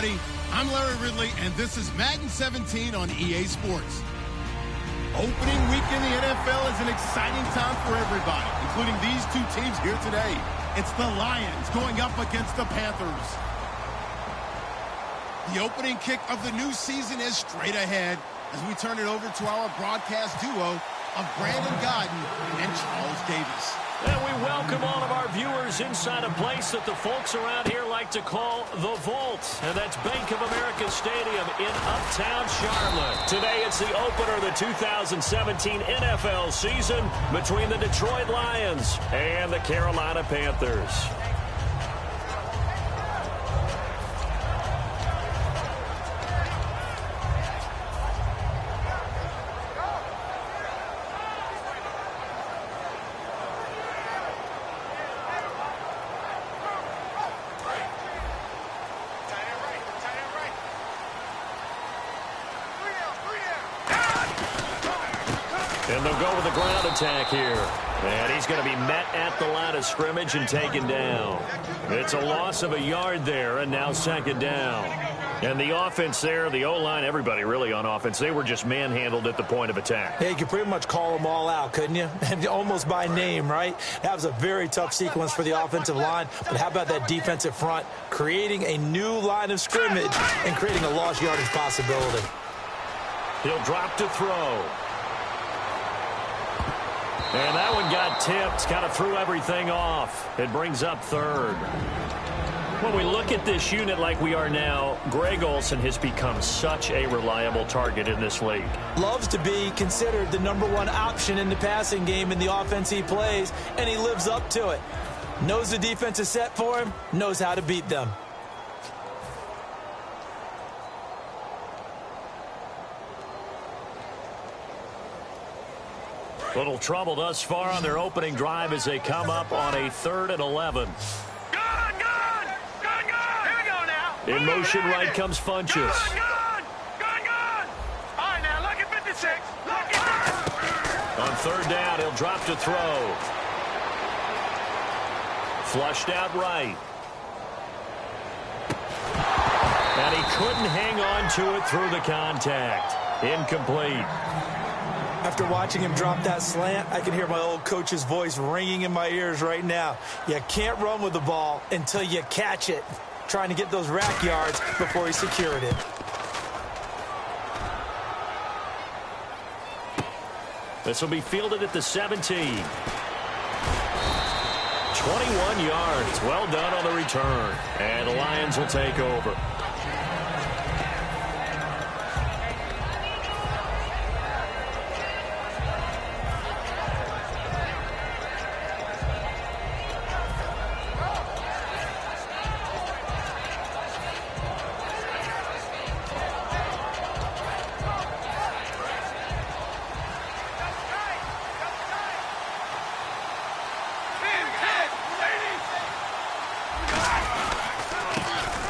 everybody. I'm Larry Ridley, and this is Madden 17 on EA Sports. Opening week in the NFL is an exciting time for everybody, including these two teams here today. It's the Lions going up against the Panthers. The opening kick of the new season is straight ahead as we turn it over to our broadcast duo of Brandon Godden and Charles Davis. And we welcome all of our viewers inside a place that the folks around here like to call the Vault. And that's Bank of America Stadium in Uptown Charlotte. Today it's the opener of the 2017 NFL season between the Detroit Lions and the Carolina Panthers. And they'll go with the ground attack here. And he's going to be met at the line of scrimmage and taken down. It's a loss of a yard there, and now second down. And the offense there, the O-line, everybody really on offense, they were just manhandled at the point of attack. Yeah, you could pretty much call them all out, couldn't you? And almost by name, right? That was a very tough sequence for the offensive line. But how about that defensive front creating a new line of scrimmage and creating a lost yardage possibility? He'll drop to throw. And that one got tipped, kind of threw everything off. It brings up third. When we look at this unit like we are now, Greg Olsen has become such a reliable target in this league. Loves to be considered the #1 option in the passing game in the offense he plays, and he lives up to it. Knows the defense is set for him, knows how to beat them. Little trouble thus far on their opening drive as they come up on a 3rd and 11. Gun! Here we go now. In motion right comes Funchess. Gun! All right, now, look at 56. Look at On 3rd down, he'll drop to throw. Flushed out right. And he couldn't hang on to it through the contact. Incomplete. After watching him drop that slant, I can hear my old coach's voice ringing in my ears right now. You can't run with the ball until you catch it. Trying to get those rack yards before he secured it. This will be fielded at the 17. 21 yards. Well done on the return. And the Lions will take over.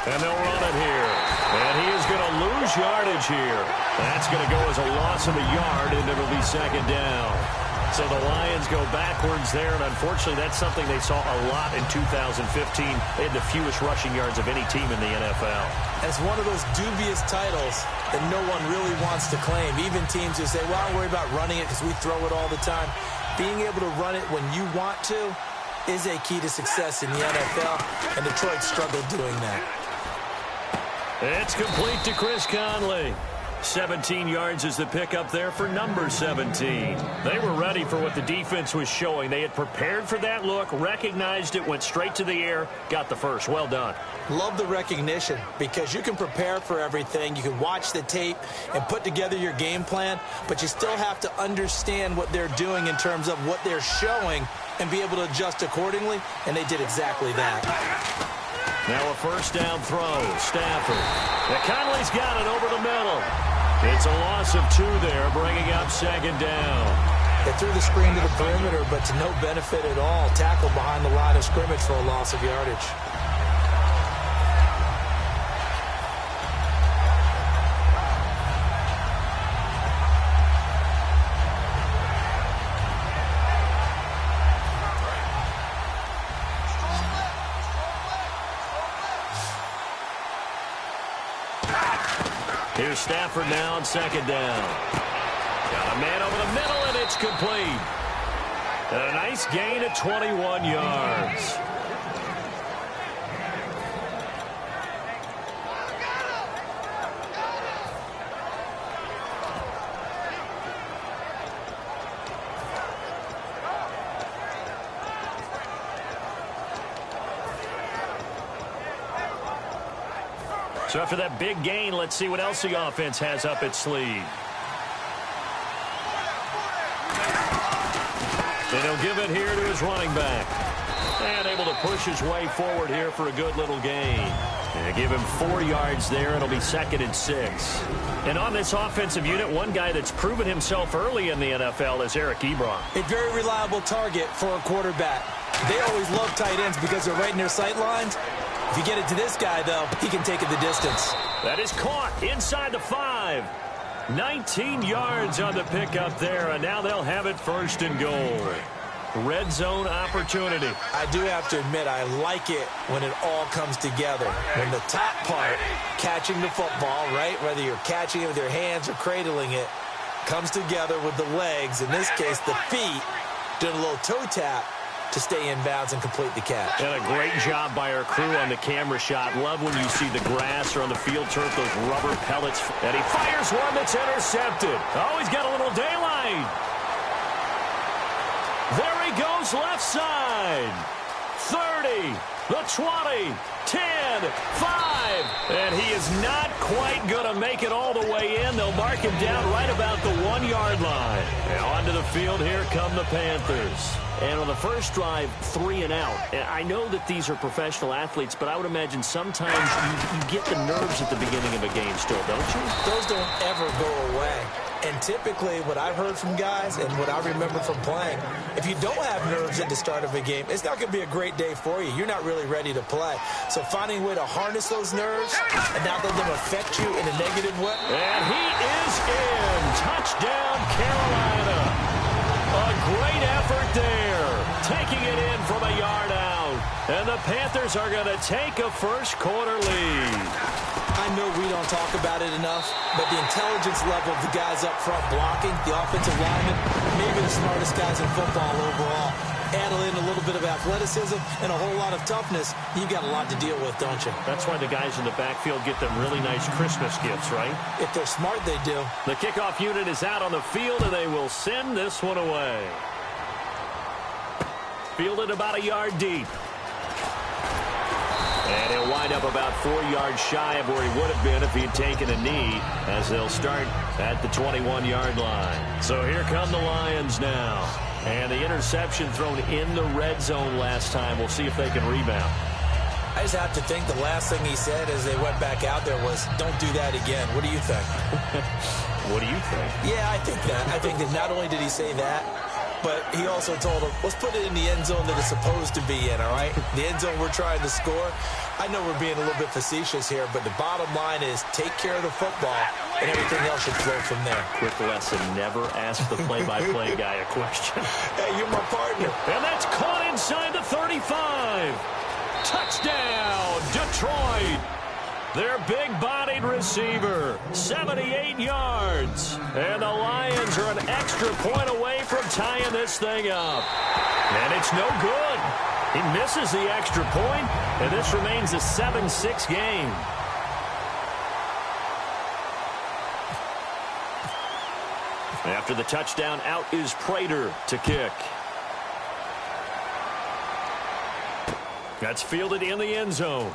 And they'll run it here. And he is going to lose yardage here. That's going to go as a loss of a yard, and it'll be second down. So the Lions go backwards there, and unfortunately that's something they saw a lot in 2015. They had the fewest rushing yards of any team in the NFL. It's one of those dubious titles that no one really wants to claim. Even teams who say, well, don't worry about running it because we throw it all the time. Being able to run it when you want to is a key to success in the NFL, and Detroit struggled doing that. It's complete to Chris Conley. 17 yards is the pickup there for number 17. They were ready for what the defense was showing. They had prepared for that look, recognized it, went straight to the air, got the first. Well done. Love the recognition because you can prepare for everything. You can watch the tape and put together your game plan, but you still have to understand what they're doing in terms of what they're showing and be able to adjust accordingly, and they did exactly that. Now a first down throw. Stafford. Conley's got it over the middle. It's a loss of 2 there, bringing up second down. They threw the screen to the perimeter, but to no benefit at all. Tackled behind the line of scrimmage for a loss of yardage. Here's Stafford now on second down. Got a man over the middle, and it's complete. And a nice gain of 21 yards. So after that big gain, let's see what else the offense has up its sleeve. And he'll give it here to his running back. And able to push his way forward here for a good little gain. And give him 4 yards there. It'll be 2nd and 6. And on this offensive unit, one guy that's proven himself early in the NFL is Eric Ebron. A very reliable target for a quarterback. They always love tight ends because they're right in their sight lines. If you get it to this guy, though, he can take it the distance. That is caught inside the 5. 19 yards on the pickup there, and now they'll have it 1st and goal. Red zone opportunity. I do have to admit, I like it when it all comes together. When the top part, catching the football, right, whether you're catching it with your hands or cradling it, comes together with the legs, in this case the feet, doing a little toe tap to stay in bounds and complete the catch. And a great job by our crew on the camera shot. Love when you see the grass or on the field turf, those rubber pellets. And he fires one that's intercepted. Oh, he's got a little daylight. There he goes left side. 30, the 20, 10, 5. And he is not quite going to make it all the way in. They'll mark him down right about the 1-yard line. Now onto the field, here come the Panthers. And on the first drive, 3 and out. And I know that these are professional athletes, but I would imagine sometimes you get the nerves at the beginning of a game still, don't you? Those don't ever go away. And typically, what I've heard from guys and what I remember from playing, if you don't have nerves at the start of a game, it's not going to be a great day for you. You're not really ready to play. So finding a way to harness those nerves and not let them affect you in a negative way. And he is in. Touchdown, Carolina. A great effort there. Taking it in from a yard out. And the Panthers are going to take a first-quarter lead. I know we don't talk about it enough, but the intelligence level of the guys up front blocking, the offensive linemen, maybe the smartest guys in football overall. Add in a little bit of athleticism and a whole lot of toughness, you got a lot to deal with, don't you? That's why the guys in the backfield get them really nice Christmas gifts, right? If they're smart, they do. The kickoff unit is out on the field, and they will send this one away. Fielded about a yard deep. And he'll wind up about 4 yards shy of where he would have been if he had taken a knee, as they'll start at the 21-yard line. So here come the Lions now. And the interception thrown in the red zone last time. We'll see if they can rebound. I just have to think the last thing he said as they went back out there was, don't do that again. What do you think? What do you think? Yeah, I think that. I think that not only did he say that, but he also told them, let's put it in the end zone that it's supposed to be in, all right? The end zone we're trying to score. I know we're being a little bit facetious here, but the bottom line is take care of the football, and everything else should flow from there. Quick lesson, never ask the play-by-play guy a question. Hey, you're my partner. And that's caught inside the 35. Touchdown, Detroit. Their big-bodied receiver, 78 yards. And the Lions are an extra point away from tying this thing up. And it's no good. He misses the extra point, and this remains a 7-6 game. After the touchdown, out is Prater to kick. That's fielded in the end zone.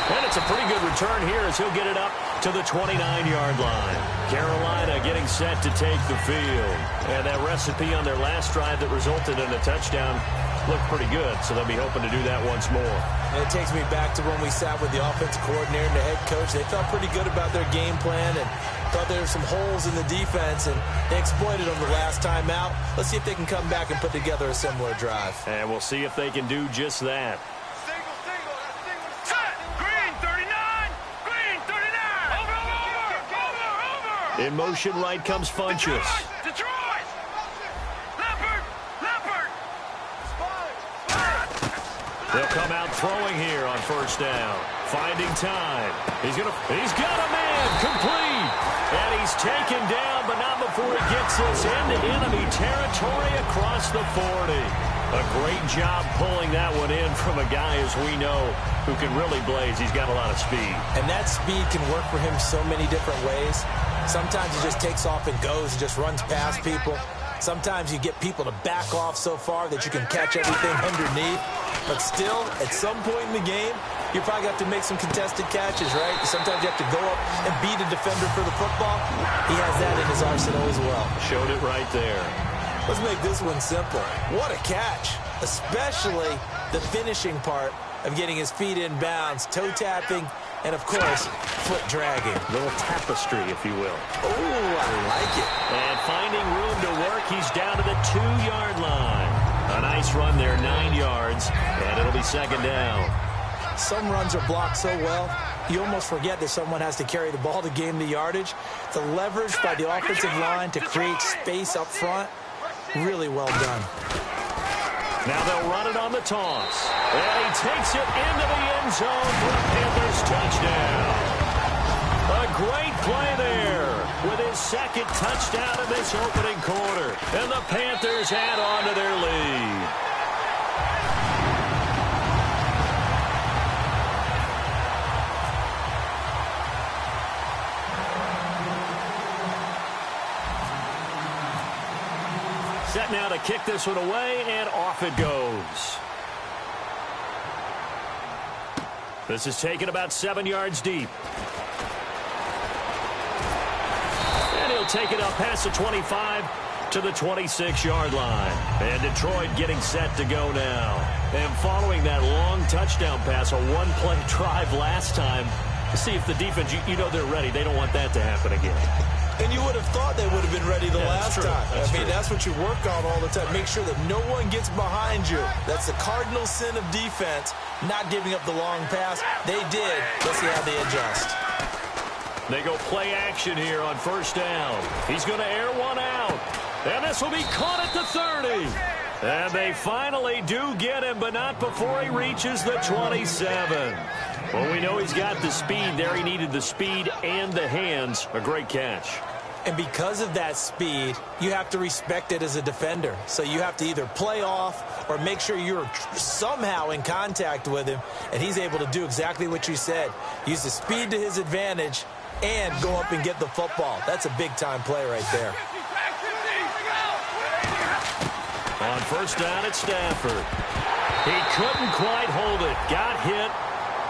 And it's a pretty good return here as he'll get it up to the 29-yard line. Carolina getting set to take the field. And that recipe on their last drive that resulted in a touchdown looked pretty good, so they'll be hoping to do that once more. And it takes me back to when we sat with the offensive coordinator and the head coach. They felt pretty good about their game plan and thought there were some holes in the defense, and they exploited them the last time out. Let's see if they can come back and put together a similar drive. And we'll see if they can do just that. In motion, right comes Funchess. Detroit! Leopard! They'll come out throwing here on first down. finding time. He's got a man complete. And he's taken down, but not before he gets this into enemy territory across the 40. A great job pulling that one in from a guy, as we know, who can really blaze. He's got a lot of speed. And that speed can work for him so many different ways. Sometimes he just takes off and goes and just runs past people. Sometimes you get people to back off so far that you can catch everything underneath. But still, at some point in the game, you probably have to make some contested catches, right? Sometimes you have to go up and beat a defender for the football. He has that in his arsenal as well. Showed it right there. Let's make this one simple. What a catch, especially the finishing part of getting his feet in bounds, toe tapping, and, of course, foot dragging. A little tapestry, if you will. Oh, I like it. And finding room to work, he's down to the 2-yard line. A nice run there, 9 yards, and it'll be second down. Some runs are blocked so well, you almost forget that someone has to carry the ball to gain the yardage. The leverage by the offensive line to create space up front, really well done. Now they'll run it on the toss. And he takes it into the end zone for a Panthers touchdown. A great play there with his second touchdown in this opening quarter. And the Panthers add on to their lead. Set now to kick this one away, and off it goes. This is taken about 7 yards deep. And he'll take it up past the 25 to the 26-yard line. And Detroit getting set to go now. And following that long touchdown pass, a one-play drive last time, to see if the defense, you know they're ready. They don't want that to happen again. And you would have thought they would have been ready the last time. That's what you work on all the time. Make sure that no one gets behind you. That's the cardinal sin of defense, not giving up the long pass. They did. Let's see how they adjust. They go play action here on first down. He's going to air one out. And this will be caught at the 30. And they finally do get him, but not before he reaches the 27. Well, we know he's got the speed there. He needed the speed and the hands. A great catch. And because of that speed, you have to respect it as a defender. So you have to either play off or make sure you're somehow in contact with him. And he's able to do exactly what you said. Use the speed to his advantage and go up and get the football. That's a big-time play right there. On first down, it's Stafford. He couldn't quite hold it. Got hit.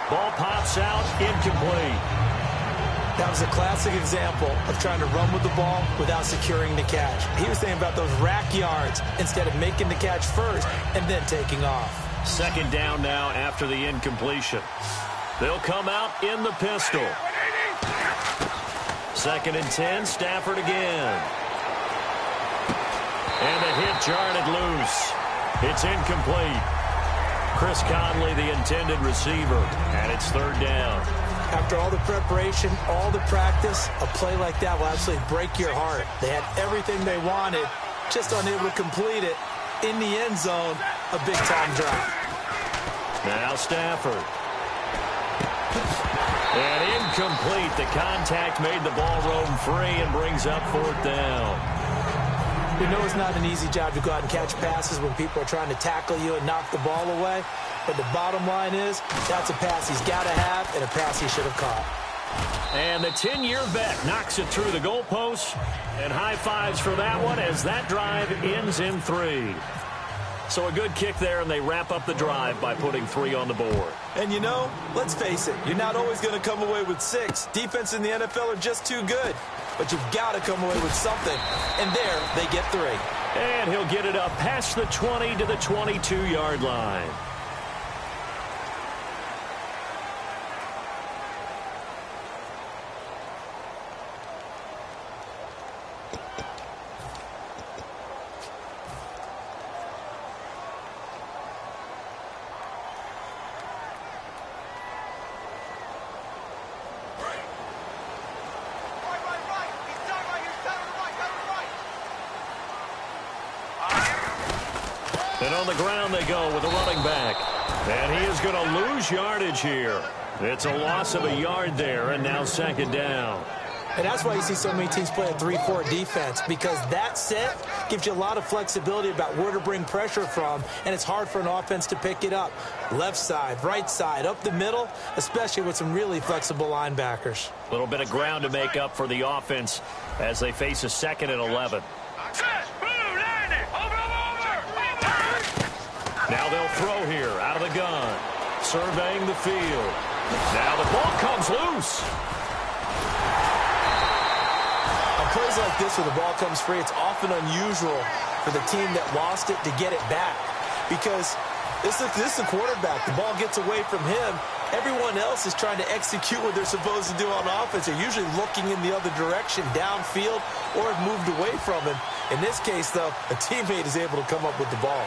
Ball pops out, incomplete. That was a classic example of trying to run with the ball without securing the catch. He was thinking about those rack yards instead of making the catch first and then taking off. Second down now after the incompletion. They'll come out in the pistol. Second and 10, Stafford again. And the hit jarred it loose. It's incomplete. Chris Conley, the intended receiver, and it's third down. After all the preparation, all the practice, a play like that will absolutely break your heart. They had everything they wanted, just unable to complete it. In the end zone, a big-time drop. Now Stafford. And incomplete. The contact made the ball roam free and brings up fourth down. You know it's not an easy job to go out and catch passes when people are trying to tackle you and knock the ball away. But the bottom line is, that's a pass he's got to have and a pass he should have caught. And the 10-year vet knocks it through the goalpost. And high fives for that one as that drive ends in 3. So a good kick there, and they wrap up the drive by putting 3 on the board. And you know, let's face it, you're not always going to come away with 6. Defense in the NFL are just too good. But you've got to come away with something. And there, they get 3. And he'll get it up past the 20 to the 22-yard line. And on the ground they go with a running back. And he is going to lose yardage here. It's a loss of a yard there, and now second down. And that's why you see so many teams play a 3-4 defense, because that set gives you a lot of flexibility about where to bring pressure from, and it's hard for an offense to pick it up. Left side, right side, up the middle, especially with some really flexible linebackers. A little bit of ground to make up for the offense as they face a 2nd and 11. Now they'll throw here out of the gun, surveying the field. Now the ball comes loose. On plays like this where the ball comes free, it's often unusual for the team that lost it to get it back, because this is the quarterback. The ball gets away from him. Everyone else is trying to execute what they're supposed to do on offense. They're usually looking in the other direction, downfield, or have moved away from him. In this case, though, a teammate is able to come up with the ball.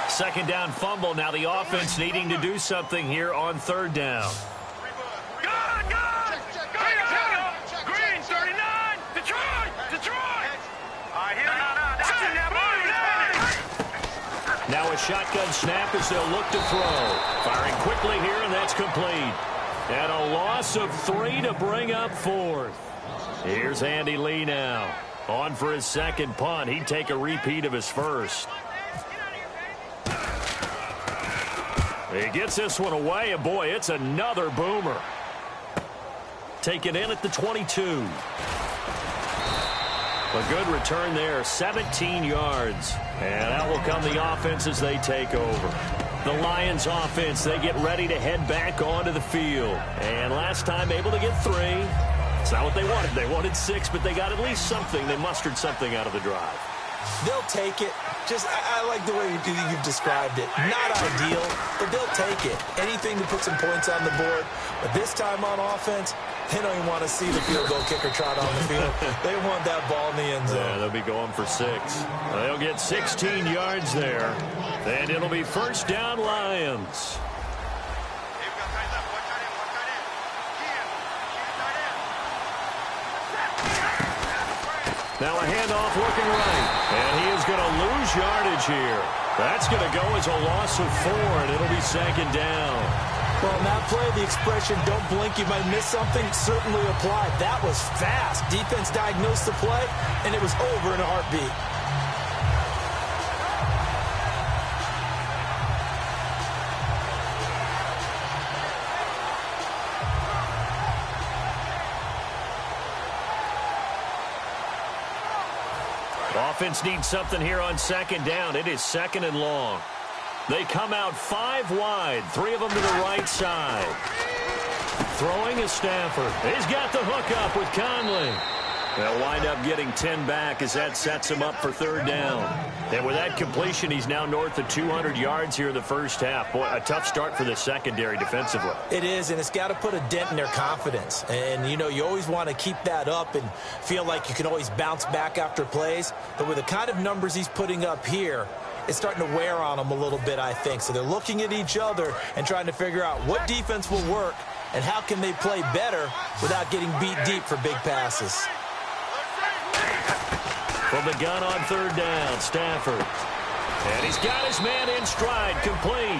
Second down fumble. Now the offense needing to do something here on 3rd down. Green, 39. Detroit. Now a shotgun snap as they'll look to throw. Firing quickly here, and that's complete. And a loss of 3 to bring up 4th. Here's Andy Lee now. On for his second punt. He'd take a repeat of his first. He gets this one away, and boy, it's another boomer. Taken in at the 22. A good return there, 17 yards. And out will come the offense as they take over. The Lions offense, they get ready to head back onto the field. And last time able to get 3. It's not what they wanted. They wanted 6, but they got at least something. They mustered something out of the drive. They'll take it. I like the way you've described it. Not ideal, but they'll take it. Anything to put some points on the board. But this time on offense, they don't even want to see the field goal kicker trot on the field. They want that ball in the end zone. Yeah, they'll be going for 6. They'll get 16 yards there. And it'll be 1st down Lions. Now a handoff looking right. And he is going to lose yardage here. That's going to go as a loss of 4, and it'll be 2nd down. Well, in that play, the expression, don't blink, you might miss something, certainly applied. That was fast. Defense diagnosed the play, and it was over in a heartbeat. Offense needs something here on 2nd down. It is 2nd and long. They come out 5 wide, 3 of them to the right side. Throwing is Stafford. He's got the hook up with Conley. They'll wind up getting 10 back as that sets him up for 3rd down. And with that completion, he's now north of 200 yards here in the first half. Boy, a tough start for the secondary defensively. It is, and it's got to put a dent in their confidence. And, you always want to keep that up and feel like you can always bounce back after plays. But with the kind of numbers he's putting up here, it's starting to wear on them a little bit, I think. So they're looking at each other and trying to figure out what defense will work and how can they play better without getting beat deep for big passes. From the gun on 3rd down, Stafford. And he's got his man in stride, complete.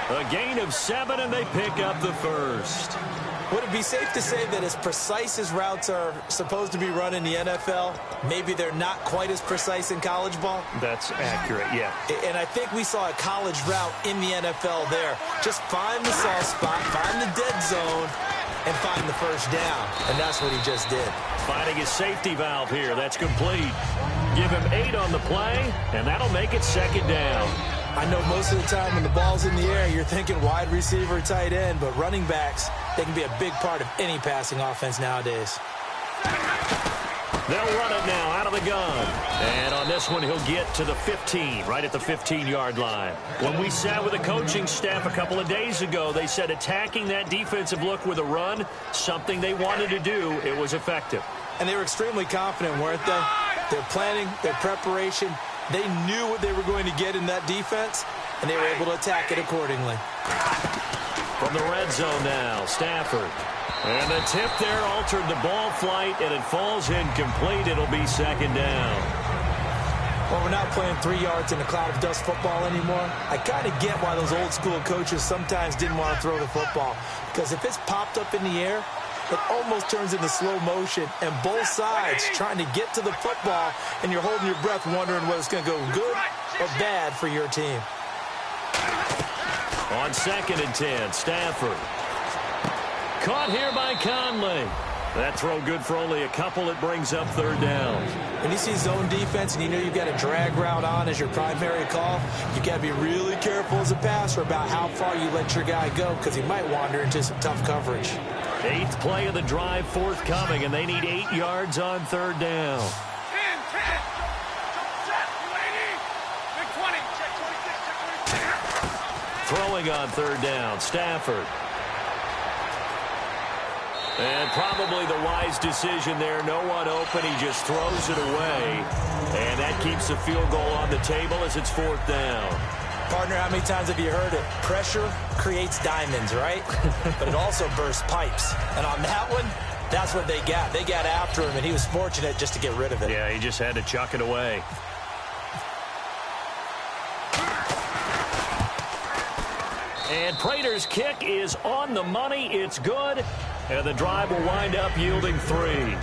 A gain of 7, and they pick up the first. Would it be safe to say that as precise as routes are supposed to be run in the NFL, maybe they're not quite as precise in college ball? That's accurate, yeah. And I think we saw a college route in the NFL there. Just find the soft spot, find the dead zone, and find the first down. And that's what he just did. Finding his safety valve here. That's complete. Give him 8 on the play, and that'll make it 2nd down. I know most of the time when the ball's in the air, you're thinking wide receiver, tight end, but running backs, they can be a big part of any passing offense nowadays. They'll run it now out of the gun. And on this one, he'll get to the 15, right at the 15-yard line. When we sat with the coaching staff a couple of days ago, they said attacking that defensive look with a run, something they wanted to do, it was effective. And they were extremely confident, weren't they? Their planning, their preparation, they knew what they were going to get in that defense, and they were able to attack it accordingly. From the red zone now, Stafford. And the tip there altered the ball flight, and it falls incomplete. It'll be 2nd down. Well, we're not playing 3 yards in a cloud of dust football anymore. I kind of get why those old school coaches sometimes didn't want to throw the football. Because if it's popped up in the air, it almost turns into slow motion. And both sides trying to get to the football, and you're holding your breath wondering whether it's going to go good or bad for your team. On 2nd and 10, Stafford. Caught here by Conley. That throw good for only a couple. It brings up 3rd down. When you see zone defense and you know you've got a drag route on as your primary call, you got to be really careful as a passer about how far you let your guy go because he might wander into some tough coverage. 8th play of the drive forthcoming, and they need 8 yards on 3rd down. 10, 10. Set, 20. Check 26, check 26. Throwing on 3rd down, Stafford. And probably the wise decision there. No one open. He just throws it away. And that keeps the field goal on the table as it's 4th down. Partner, how many times have you heard it? Pressure creates diamonds, right? But it also bursts pipes. And on that one, that's what they got. They got after him, and he was fortunate just to get rid of it. Yeah, he just had to chuck it away. And Prater's kick is on the money. It's good. And the drive will wind up yielding 3.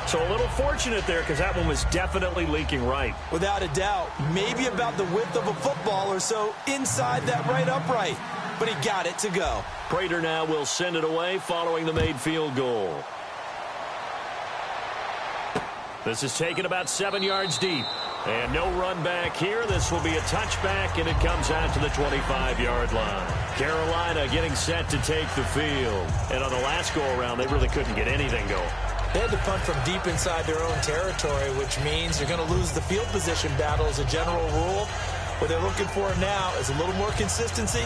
So a little fortunate there because that one was definitely leaking right. Without a doubt. Maybe about the width of a football or so inside that right upright. But he got it to go. Prater now will send it away following the made field goal. This is taken about 7 yards deep. And no run back here. This will be a touchback, and it comes out to the 25-yard line. Carolina getting set to take the field. And on the last go-around, they really couldn't get anything going. They had to punt from deep inside their own territory, which means you're going to lose the field position battle as a general rule. What they're looking for now is a little more consistency,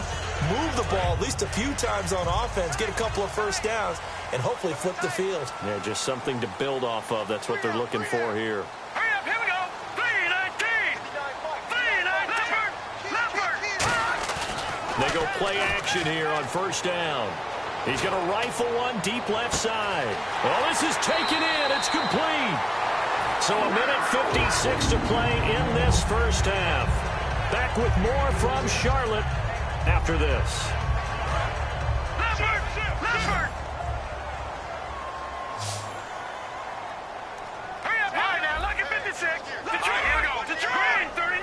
move the ball at least a few times on offense, get a couple of first downs, and hopefully flip the field. Yeah, just something to build off of. That's what they're looking for here. Hurry up, here we go. 3-19. 3-19. Leopard. They go play action here on 1st down. He's going to rifle one deep left side. Well, this is taken in. It's complete. So a minute 56 to play in this 1st half. Back with more from Charlotte after this. Leopard. Hurry up, hurry now. Lucky 56. Detroit, here we go. Detroit, 39.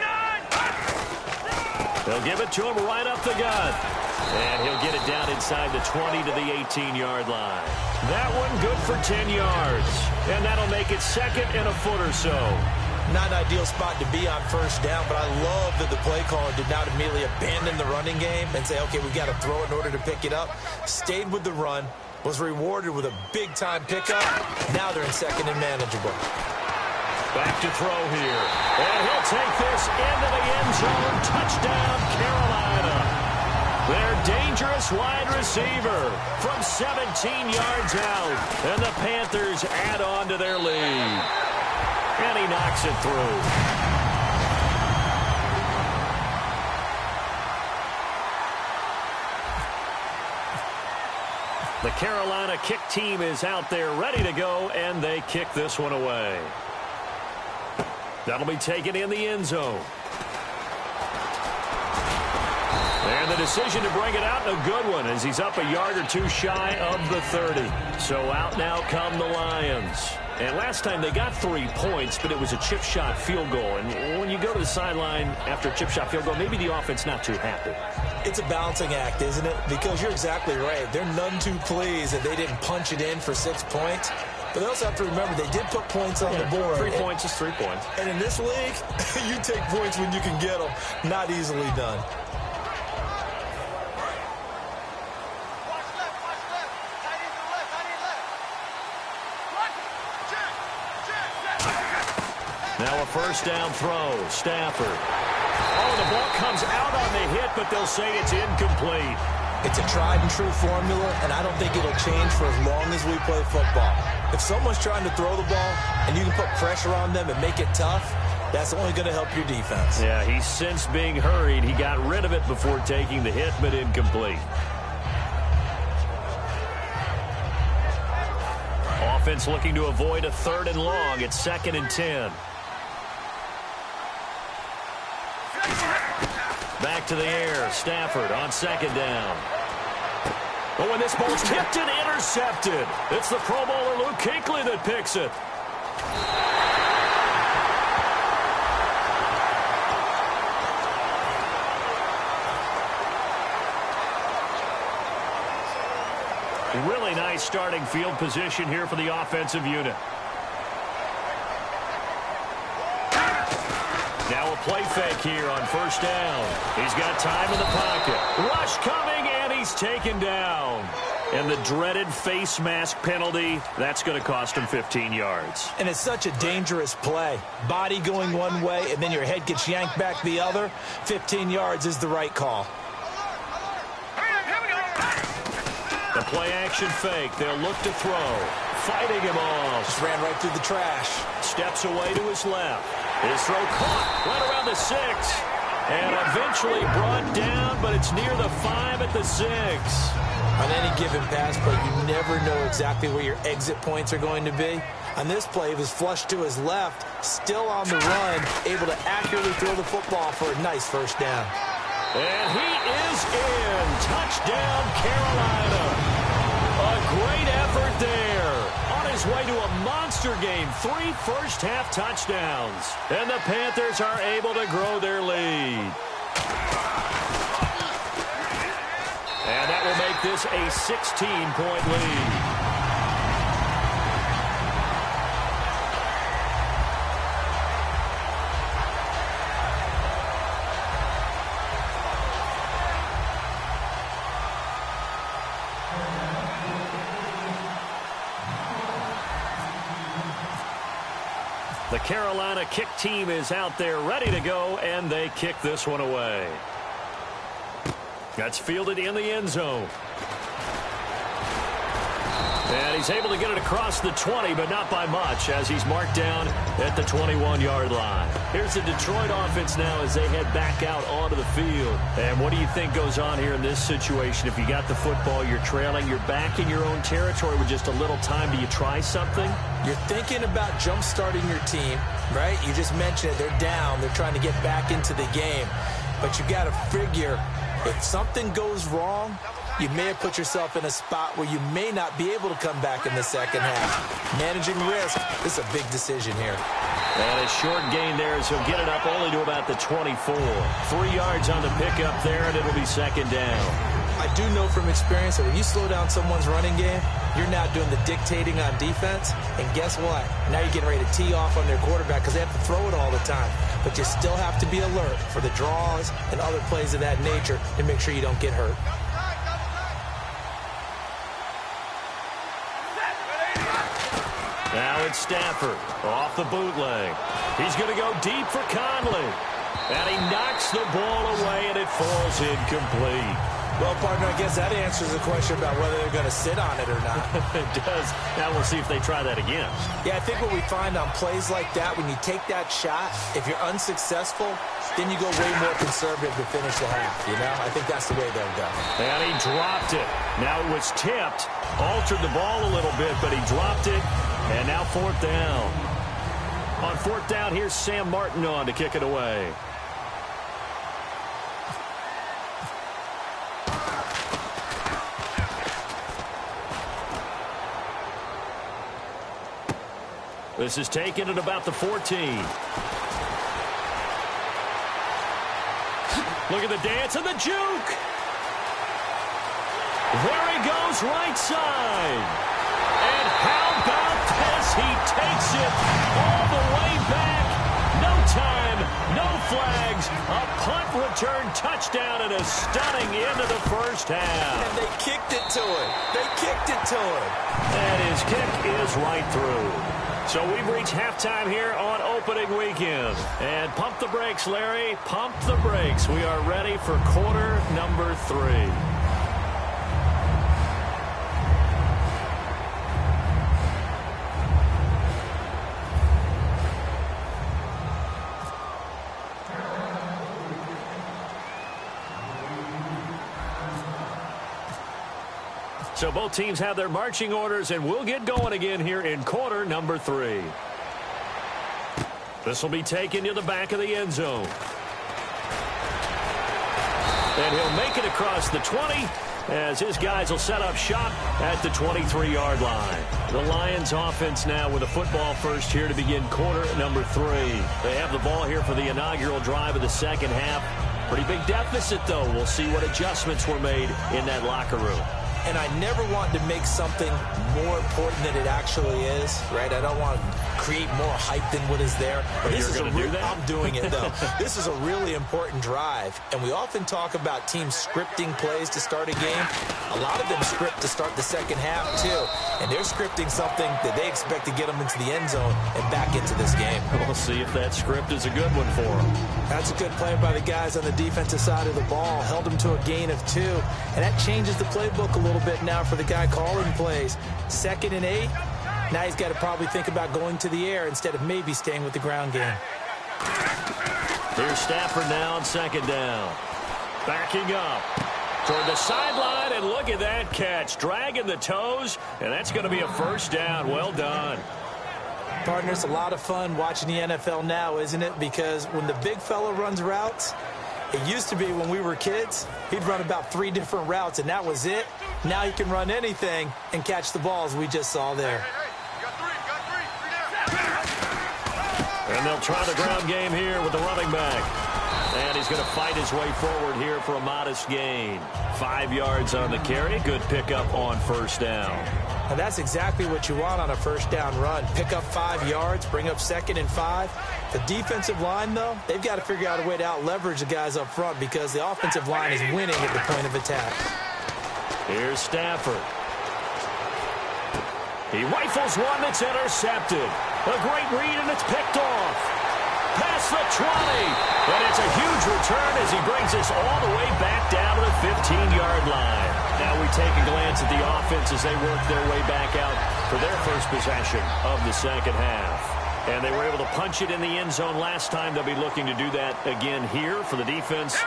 They'll give it to him right up the gut. And he'll get it down inside the 20 to the 18-yard line. That one good for 10 yards. And that'll make it 2nd and a foot or so. Not an ideal spot to be on 1st down, but I love that the play caller did not immediately abandon the running game and say, okay, we've got to throw it in order to pick it up. Stayed with the run, was rewarded with a big-time pickup. Now they're in 2nd and manageable. Back to throw here. And he'll take this into the end zone. Touchdown, Carolina. Their dangerous wide receiver from 17 yards out. And the Panthers add on to their lead. And he knocks it through. The Carolina kick team is out there ready to go, and they kick this one away. That'll be taken in the end zone. And the decision to bring it out, a good one, as he's up a yard or two shy of the 30. So out now come the Lions. And last time they got 3 points, but it was a chip shot field goal. And when you go to the sideline after a chip shot field goal, maybe the offense not too happy. It's a balancing act, isn't it? Because you're exactly right. They're none too pleased that they didn't punch it in for 6 points. But they also have to remember they did put points on the board. 3 points is 3 points. And in this league, you take points when you can get them. Not easily done. Now a 1st down throw. Stafford. Oh, the ball comes out on the hit, but they'll say it's incomplete. It's a tried and true formula, and I don't think it'll change for as long as we play football. If someone's trying to throw the ball and you can put pressure on them and make it tough, that's only going to help your defense. Yeah, he's since being hurried. He got rid of it before taking the hit, but incomplete. Offense looking to avoid a 3rd and long. It's 2nd and 10. Back to the air. Stafford on second down. Oh, and this ball's tipped and intercepted. It's the Pro Bowler Luke Kuechly that picks it. Really nice starting field position here for the offensive unit. Now a play fake here on first down. He's got time in the pocket. Rush coming, and he's taken down. And the dreaded face mask penalty, that's going to cost him 15 yards. And it's such a dangerous play. Body going one way, and then your head gets yanked back the other. 15 yards is the right call. The play-action fake. They'll look to throw. Fighting him off. Just ran right through the trash. Steps away to his left. His throw caught right around the 6. And eventually brought down, but it's near the 5 at the 6. On any given pass play, you never know exactly where your exit points are going to be. On this play, he was flushed to his left, still on the run, able to accurately throw the football for a nice first down. And he is in. Touchdown, Carolina. A great effort there. On his way to a monster game. 3 first-half touchdowns. And the Panthers are able to grow their lead. And that will make this a 16-point lead. The Carolina kick team is out there ready to go, and they kick this one away. That's fielded in the end zone. And he's able to get it across the 20, but not by much, as he's marked down at the 21-yard line. Here's the Detroit offense now as they head back out onto the field. And what do you think goes on here in this situation? If you got the football, you're trailing, you're back in your own territory with just a little time. Do you try something? You're thinking about jump-starting your team, right? You just mentioned it. They're down. They're trying to get back into the game. But you got to figure, if something goes wrong, you may have put yourself in a spot where you may not be able to come back in the second half. Managing risk, this is a big decision here. And a short gain there as he'll get it up only to about the 24. 3 yards on the pickup there, and it'll be second down. I do know from experience that when you slow down someone's running game, you're now doing the dictating on defense. And guess what? Now you're getting ready to tee off on their quarterback because they have to throw it all the time. But you still have to be alert for the draws and other plays of that nature to make sure you don't get hurt. Now it's Stafford off the bootleg. He's going to go deep for Conley. And he knocks the ball away, and it falls incomplete. Well, partner, I guess that answers the question about whether they're going to sit on it or not. It does. Now we'll see if they try that again. Yeah, I think what we find on plays like that, when you take that shot, if you're unsuccessful, then you go way more conservative to finish the half, you know? I think that's the way they'll go. And he dropped it. Now it was tipped, altered the ball a little bit, but he dropped it. And now fourth down. On fourth down, here's Sam Martin on to kick it away. This is taken at about the 14. Look at the dance and the juke. There he goes, right side. And how about this? He takes it all the way back. No time, no flags. A punt return touchdown and a stunning end of the first half. And they kicked it to him. They kicked it to him. And his kick is right through. So we've reached halftime here on opening weekend. And pump the brakes, Larry. Pump the brakes. We are ready for quarter number 3. So both teams have their marching orders, and we'll get going again here in quarter number 3. This will be taken to the back of the end zone. And he'll make it across the 20 as his guys will set up shop at the 23-yard line. The Lions offense now with a football first here to begin quarter number 3. They have the ball here for the inaugural drive of the second half. Pretty big deficit, though. We'll see what adjustments were made in that locker room. And I never want to make something more important than it actually is, right? I don't want to create more hype than what is there. But this you're going to do that? I'm doing it, though. This is a really important drive, and we often talk about teams scripting plays to start a game. A lot of them script to start the second half, too, and they're scripting something that they expect to get them into the end zone and back into this game. We'll see if that script is a good one for them. That's a good play by the guys on the defensive side of the ball. Held them to a gain of 2, and that changes the playbook a little bit now for the guy calling plays. 2nd and 8. Now he's got to probably think about going to the air instead of maybe staying with the ground game. Here's Stafford now on 2nd down. Backing up toward the sideline, and look at that catch. Dragging the toes, and that's going to be a first down. Well done. Partner, it's a lot of fun watching the NFL now, isn't it? Because when the big fella runs routes, it used to be when we were kids, he'd run about 3 different routes, and that was it. Now he can run anything and catch the balls we just saw there. And they'll try the ground game here with the running back. And he's going to fight his way forward here for a modest gain. 5 yards on the carry. Good pickup on first down. And that's exactly what you want on a first down run. Pick up 5 yards, bring up 2nd and 5. The defensive line, though, they've got to figure out a way to out-leverage the guys up front because the offensive line is winning at the point of attack. Here's Stafford. He rifles one that's intercepted. A great read, and it's picked off. Past the 20. And it's a huge return as he brings us all the way back down to the 15-yard line. Now we take a glance at the offense as they work their way back out for their first possession of the second half. And they were able to punch it in the end zone last time. They'll be looking to do that again here for the defense.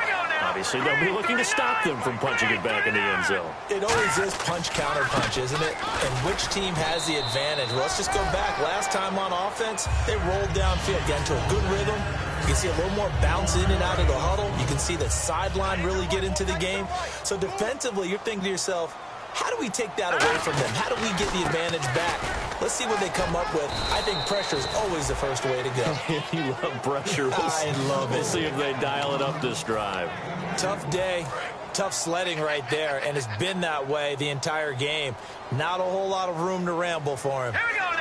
Obviously, they'll be looking to stop them from punching it back in the end zone. It always is punch-counter-punch, isn't it? And which team has the advantage? Well, let's just go back. Last time on offense, they rolled downfield, got into a good rhythm. You can see a little more bounce in and out of the huddle. You can see the sideline really get into the game. So defensively, you're thinking to yourself, how do we take that away from them? How do we get the advantage back? Let's see what they come up with. I think pressure is always the first way to go. You love pressure. I love it. We'll see if they dial it up this drive. Tough day, tough sledding right there, and it's been that way the entire game. Not a whole lot of room to ramble for him.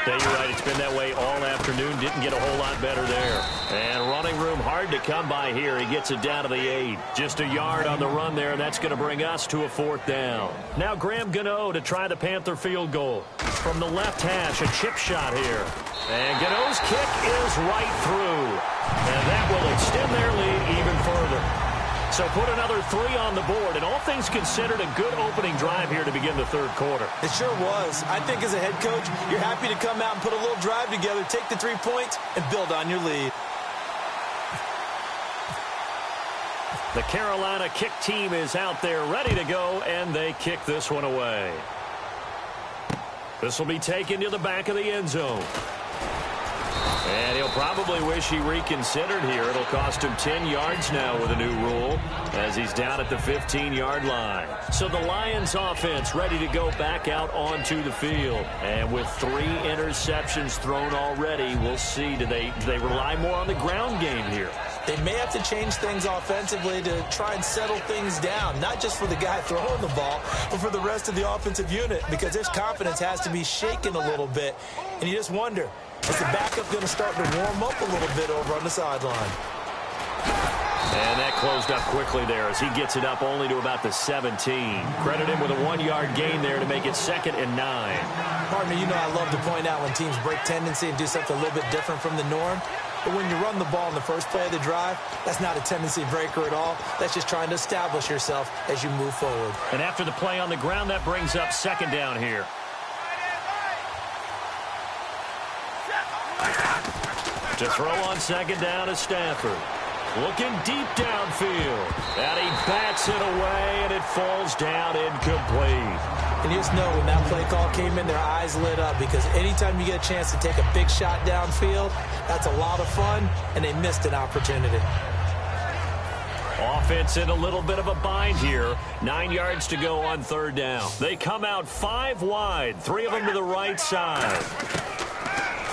Yeah, you're right. It's been that way all afternoon. Didn't get a whole lot better there. And running room hard to come by here. He gets it down to the 8. Just a yard on the run there, and that's going to bring us to a 4th down. Now Graham Gano to try the Panther field goal. From the left hash, a chip shot here. And Gano's kick is right through. And that will extend their lead even further. So put another 3 on the board, and all things considered, a good opening drive here to begin the third quarter. It sure was. I think as a head coach, you're happy to come out and put a little drive together, take the 3 points, and build on your lead. The Carolina kick team is out there ready to go, and they kick this one away. This will be taken to the back of the end zone. And he'll probably wish he reconsidered here. It'll cost him 10 yards now with a new rule as he's down at the 15-yard line. So the Lions offense ready to go back out onto the field. And with 3 interceptions thrown already, we'll see. Do they rely more on the ground game here? They may have to change things offensively to try and settle things down, not just for the guy throwing the ball, but for the rest of the offensive unit, because his confidence has to be shaken a little bit. And you just wonder, is the backup going to start to warm up a little bit over on the sideline? And that closed up quickly there as he gets it up only to about the 17. Credit him with a 1-yard gain there to make it 2nd and 9. Partner, you know I love to point out when teams break tendency and do something a little bit different from the norm. But when you run the ball in the first play of the drive, that's not a tendency breaker at all. That's just trying to establish yourself as you move forward. And after the play on the ground, that brings up 2nd down here. To throw on 2nd down is Stafford. Looking deep downfield. And he bats it away, and it falls down incomplete. And you just know when that play call came in, their eyes lit up, because anytime you get a chance to take a big shot downfield, that's a lot of fun, and they missed an opportunity. Offense in a little bit of a bind here. 9 yards to go on third down. They come out 5 wide, 3 of them to the right side.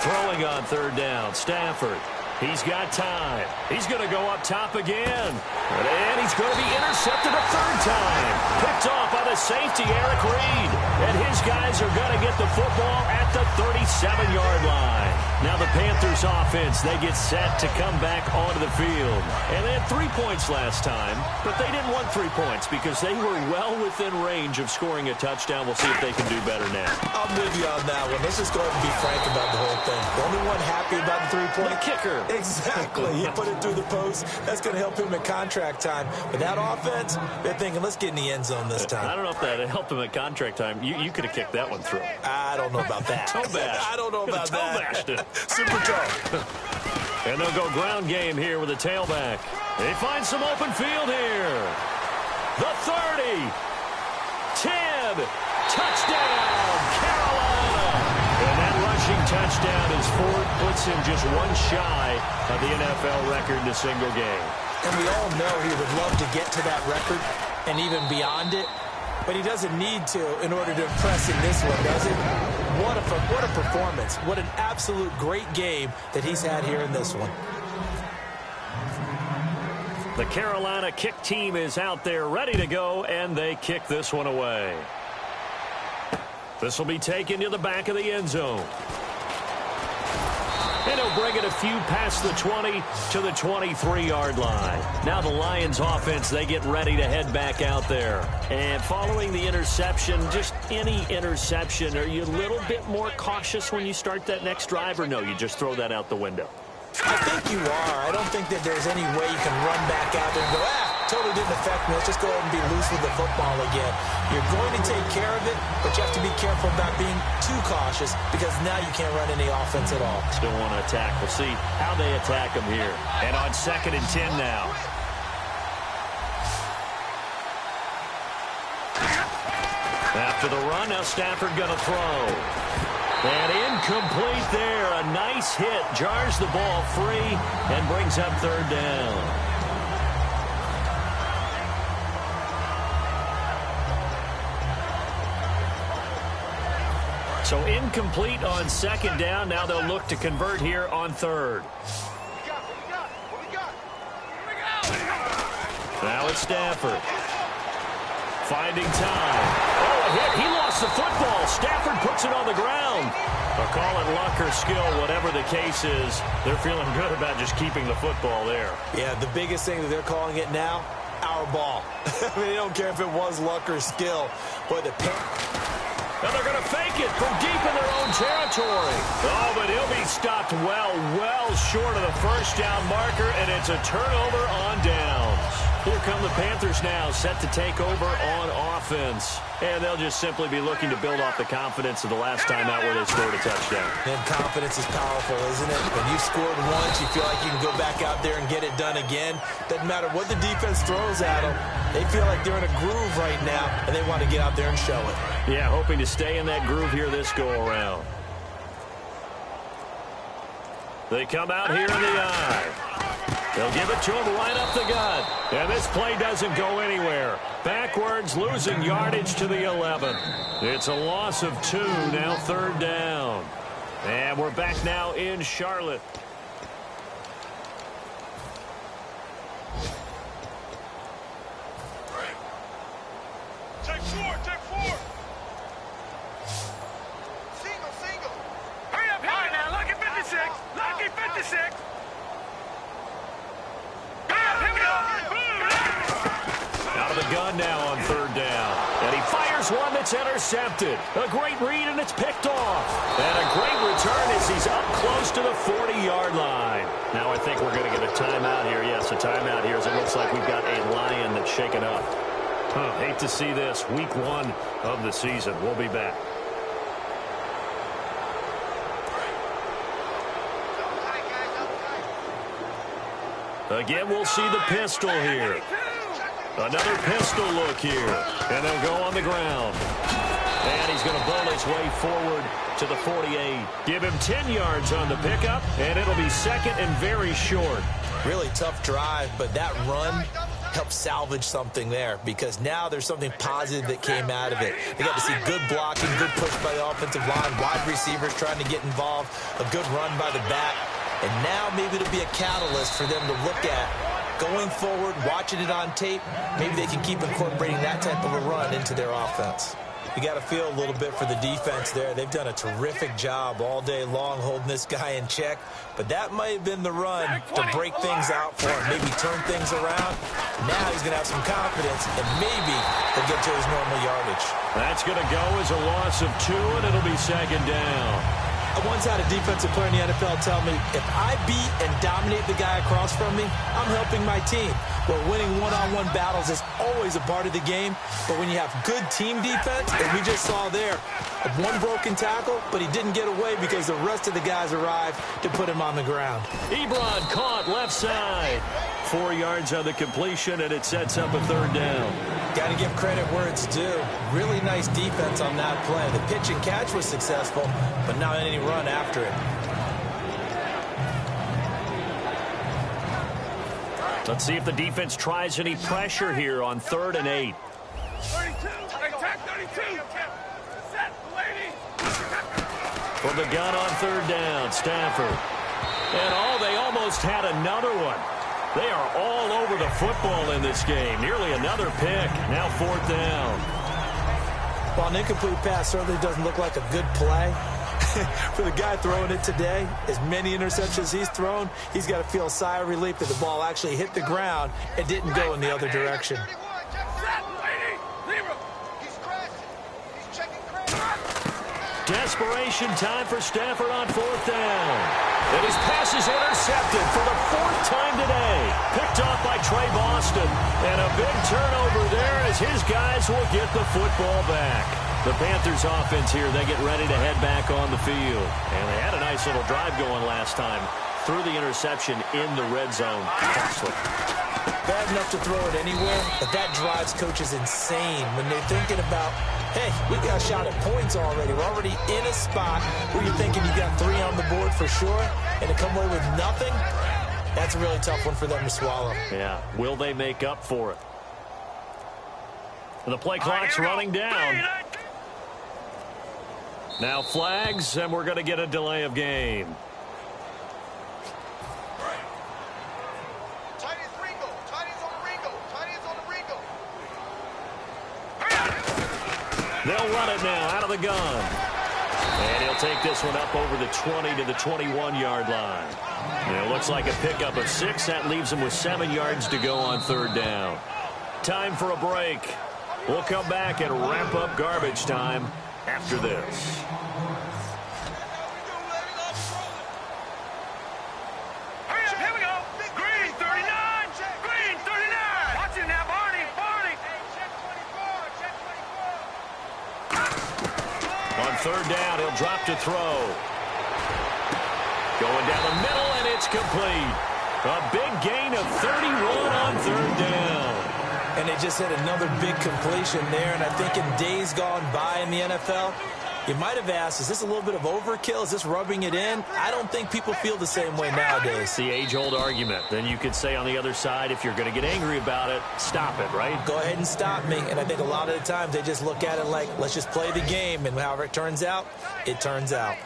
Throwing on third down, Stafford. He's got time. He's going to go up top again. And he's going to be intercepted a third time. Picked off by the safety, Eric Reed. And his guys are going to get the football at the 37-yard line. Now the Panthers offense, they get set to come back onto the field. And they had 3 points last time, but they didn't want 3 points because they were well within range of scoring a touchdown. We'll see if they can do better now. I'm with you on that one. Let's just go ahead and be frank about the whole thing. The only one happy about the 3-point. The kicker. Exactly. He put it through the post. That's going to help him at contract time. But that offense, they're thinking, let's get in the end zone this time. I don't know if that helped him at contract time. You could have kicked that one through. I don't know about that. Toe bash. I don't know about that. Toe bashed it. Super toe. And they'll go ground game here with a tailback. They find some open field here. The 30. 10. Touchdown, Carolina. And that rushing touchdown as Ford puts him just one shy of the NFL record in a single game. And we all know he would love to get to that record and even beyond it. But he doesn't need to in order to impress in this one, does he? What a performance. What an absolute great game that he's had here in this one. The Carolina kick team is out there ready to go, and they kick this one away. This will be taken to the back of the end zone. And he'll bring it a few past the 20 to the 23-yard line. Now the Lions offense, they get ready to head back out there. And following the interception, just any interception, are you a little bit more cautious when you start that next drive, or no, you just throw that out the window? I think you are. I don't think that there's any way you can run back out there and go, totally didn't affect me. Let's just go ahead and be loose with the football again. You're going to take care of it, but you have to be careful about being too cautious because now you can't run any offense at all. Still want to attack. We'll see how they attack him here. And on 2nd and 10 now. After the run, now Stafford going to throw. And incomplete there. A nice hit. Jars the ball free and brings up third down. So incomplete on 2nd down. Now they'll look to convert here on 3rd. Now it's Stafford. Finding time. Oh, a hit. He lost the football. Stafford puts it on the ground. They'll call it luck or skill, whatever the case is. They're feeling good about just keeping the football there. Yeah, the biggest thing that they're calling it now, our ball. I mean, they don't care if it was luck or skill. Boy, and they're going to fake it from deep in their own territory. Oh, but he'll be stopped well short of the first down marker, and it's a turnover on downs. Here come the Panthers now, set to take over on offense. And they'll just simply be looking to build off the confidence of the last time out where they scored a touchdown. And confidence is powerful, isn't it? When you've scored once, you feel like you can go back out there and get it done again. Doesn't matter what the defense throws at them. They feel like they're in a groove right now, and they want to get out there and show it. Yeah, hoping to stay in that groove here this go-around. They come out here in the eye. They'll give it to him right up the gut. And this play doesn't go anywhere. Backwards, losing yardage to the 11. It's a loss of 2, now 3rd down. And we're back now in Charlotte. Take 4, take 4. Single. Hurry up, hurry now. Lucky 56. Lucky 56. Out of the gun now on 3rd down. And he fires one that's intercepted. A great read, and it's picked off. And a great return as he's up close to the 40-yard line. Now I think we're going to get a timeout here. Yes, a timeout here as it looks like we've got a Lion that's shaken up. Hate to see this. Week 1 of the season. We'll be back. Again, we'll see the pistol here. Another pistol look here. And they'll go on the ground. And he's going to bowl his way forward to the 48. Give him 10 yards on the pickup, and it'll be 2nd and very short. Really tough drive, but that run help salvage something there, because now there's something positive that came out of it. They got to see good blocking, good push by the offensive line, wide receivers trying to get involved, a good run by the back. And now maybe it'll be a catalyst for them to look at going forward, watching it on tape. Maybe they can keep incorporating that type of a run into their offense. You got to feel a little bit for the defense there. They've done a terrific job all day long holding this guy in check. But that might have been the run to break things out for him, maybe turn things around. Now he's going to have some confidence, and maybe he'll get to his normal yardage. That's going to go as a loss of 2, and it'll be 2nd down. I once had a defensive player in the NFL tell me, if I beat and dominate the guy across from me, I'm helping my team. Well, winning one-on-one battles is always a part of the game, but when you have good team defense, as we just saw there, one broken tackle, but he didn't get away because the rest of the guys arrived to put him on the ground. Ebron caught left side. 4 yards on the completion, and it sets up a 3rd down. Got to give credit where it's due. Really nice defense on that play. The pitch and catch was successful, but not any run after it. Let's see if the defense tries any pressure here on 3rd and 8. 32. Attack 32. Set, lady. From the gun on 3rd down, Stafford. And they almost had another one. They are all over the football in this game. Nearly another pick. Now 4th down. While an incomplete pass certainly doesn't look like a good play, for the guy throwing it today, as many interceptions he's thrown, he's got to feel a sigh of relief that the ball actually hit the ground and didn't go in the other direction. Desperation time for Stafford on 4th down. And his pass is intercepted for the 4th time today. Picked off by Trey Boston. And a big turnover there as his guys will get the football back. The Panthers offense here, they get ready to head back on the field. And they had a nice little drive going last time. Threw the interception in the red zone. Costly. Bad enough to throw it anywhere, but that drives coaches insane when they're thinking about, hey, we got a shot at points already. We're already in a spot where you're thinking you got 3 on the board for sure, and to come away with nothing, that's a really tough one for them to swallow. Yeah, will they make up for it? The play clock's running down. Now flags, and we're going to get a delay of game. They'll run it now out of the gun. And he'll take this one up over the 20 to the 21-yard line. And it looks like a pickup of 6. That leaves him with 7 yards to go on 3rd down. Time for a break. We'll come back and wrap up garbage time after this. Here we go. Green 39. Green 39. Watch it now, Barney. Barney. Check 24. Check 24. On 3rd down, he'll drop to throw. Going down the middle, and it's complete. A big gain of 31 on 3rd down. And they just had another big completion there, and I think in days gone by in the NFL, you might have asked, is this a little bit of overkill? Is this rubbing it in? I don't think people feel the same way nowadays. It's the age-old argument. Then you could say on the other side, if you're going to get angry about it, stop it, right? Go ahead and stop me. And I think a lot of the times they just look at it like, let's just play the game, and however it turns out, it turns out.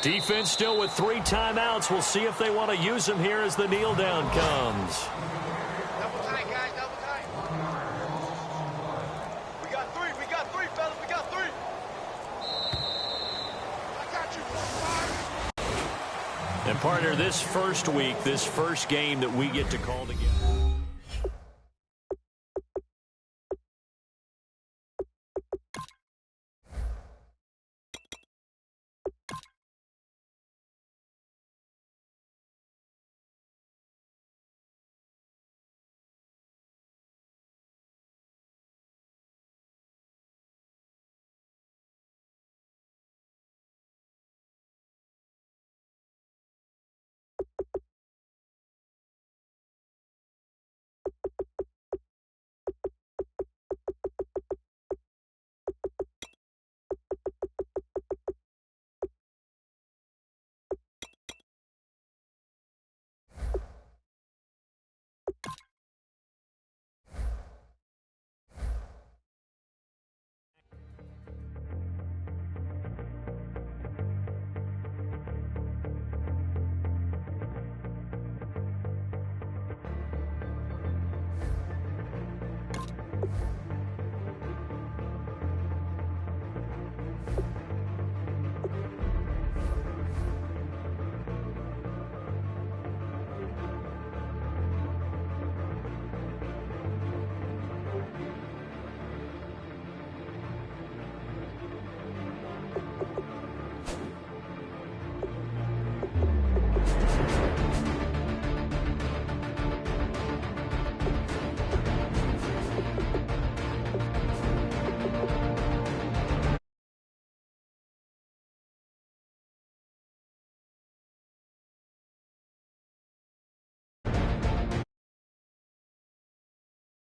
Defense still with 3 timeouts. We'll see if they want to use them here as the kneel down comes. Double tight, guys. Double tight. We got 3. We got 3, fellas. We got 3. I got you. And partner, this first week, this first game that we get to call together.